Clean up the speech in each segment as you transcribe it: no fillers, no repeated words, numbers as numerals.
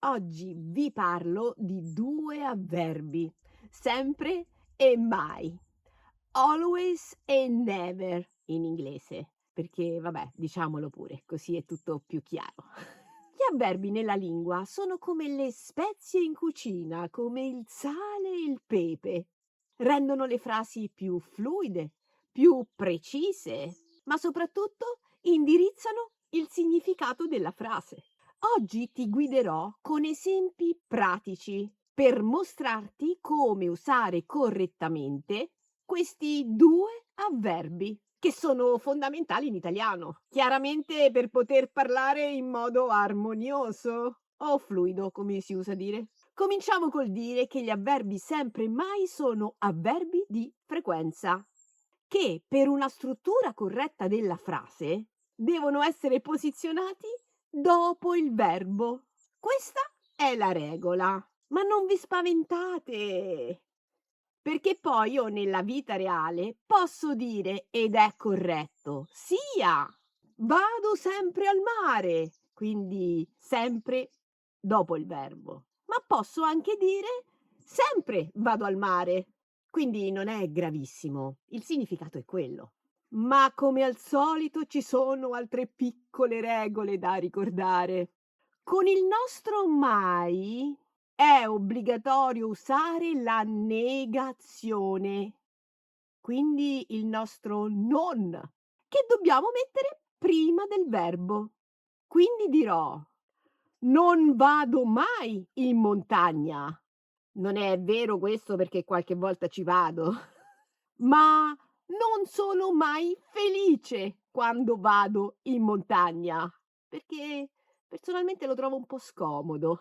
Oggi vi parlo di 2 avverbi, sempre e mai. Always e never in inglese, perché vabbè, diciamolo pure, così è tutto più chiaro. Gli avverbi nella lingua sono come le spezie in cucina, come il sale e il pepe. Rendono le frasi più fluide, più precise, ma soprattutto indirizzano il significato della frase. Oggi ti guiderò con esempi pratici per mostrarti come usare correttamente questi 2 avverbi che sono fondamentali in italiano. Chiaramente per poter parlare in modo armonioso o fluido, come si usa dire. Cominciamo col dire che gli avverbi sempre e mai sono avverbi di frequenza, che per una struttura corretta della frase devono essere posizionati dopo il verbo. Questa è la regola. Ma non vi spaventate, perché poi io nella vita reale posso dire, ed è corretto, sia vado sempre al mare, quindi sempre dopo il verbo, ma posso anche dire sempre vado al mare, quindi non è gravissimo, il significato è quello. Ma come al solito ci sono altre piccole regole da ricordare. Con il nostro mai è obbligatorio usare la negazione, quindi il nostro non, che dobbiamo mettere prima del verbo. Quindi dirò: "Non vado mai in montagna". Non è vero questo perché qualche volta ci vado, ma non sono mai felice quando vado in montagna, perché personalmente lo trovo un po' scomodo.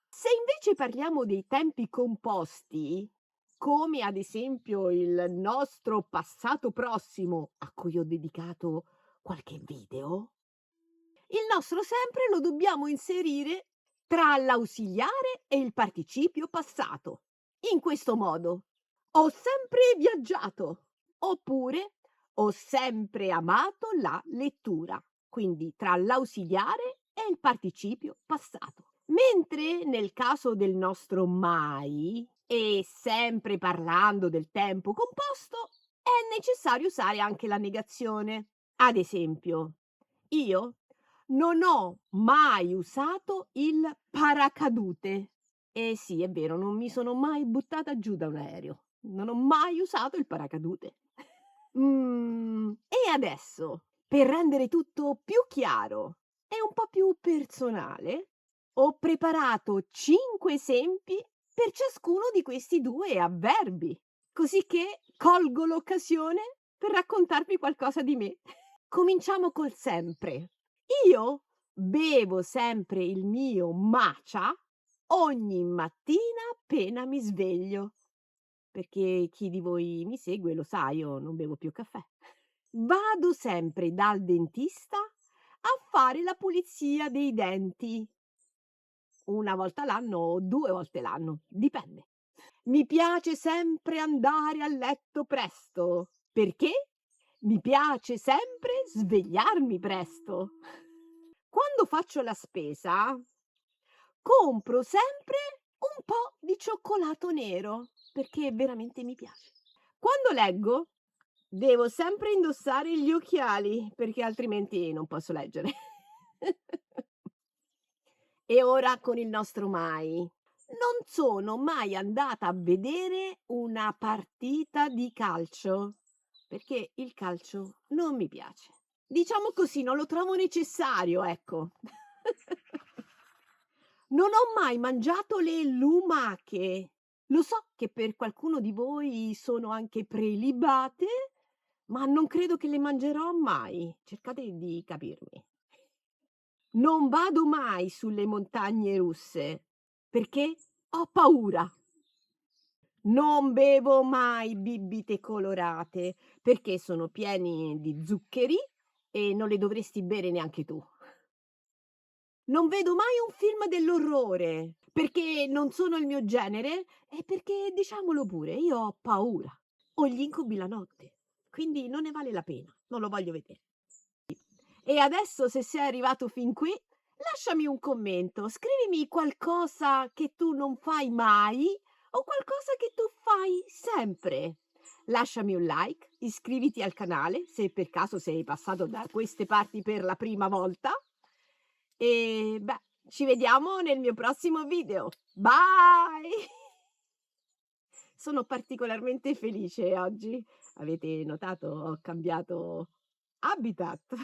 Se invece parliamo dei tempi composti, come ad esempio il nostro passato prossimo, a cui ho dedicato qualche video, il nostro sempre lo dobbiamo inserire tra l'ausiliare e il participio passato. In questo modo: ho sempre viaggiato, oppure ho sempre amato la lettura, quindi tra l'ausiliare e il participio passato. Mentre nel caso del nostro mai, e sempre parlando del tempo composto, è necessario usare anche la negazione. Ad esempio, io non ho mai usato il paracadute. Eh sì, è vero, non mi sono mai buttata giù da un aereo. Non ho mai usato il paracadute. E adesso, per rendere tutto più chiaro e un po' più personale, ho preparato 5 esempi per ciascuno di questi 2 avverbi, così che colgo l'occasione per raccontarvi qualcosa di me. Cominciamo col sempre. Io bevo sempre il mio matcha ogni mattina appena mi sveglio, perché chi di voi mi segue lo sa, io non bevo più caffè. Vado sempre dal dentista a fare la pulizia dei denti. 1 volta l'anno o 2 volte l'anno, dipende. Mi piace sempre andare a letto presto, perché mi piace sempre svegliarmi presto. Quando faccio la spesa, compro sempre un po' di cioccolato nero, perché veramente mi piace. Quando leggo, devo sempre indossare gli occhiali, perché altrimenti non posso leggere. E ora con il nostro mai. Non sono mai andata a vedere una partita di calcio, perché il calcio non mi piace. Diciamo così, non lo trovo necessario, ecco. Non ho mai mangiato le lumache. Lo so che per qualcuno di voi sono anche prelibate, ma non credo che le mangerò mai. Cercate di capirmi. Non vado mai sulle montagne russe perché ho paura. Non bevo mai bibite colorate perché sono pieni di zuccheri e non le dovresti bere neanche tu. Non vedo mai un film dell'orrore perché non sono il mio genere e perché, diciamolo pure, io ho paura. Ho gli incubi la notte, quindi non ne vale la pena, non lo voglio vedere. E adesso, se sei arrivato fin qui, lasciami un commento, scrivimi qualcosa che tu non fai mai o qualcosa che tu fai sempre. Lasciami un like, iscriviti al canale se per caso sei passato da queste parti per la prima volta e beh, ci vediamo nel mio prossimo video. Bye! Sono particolarmente felice oggi. Avete notato? Ho cambiato habitat.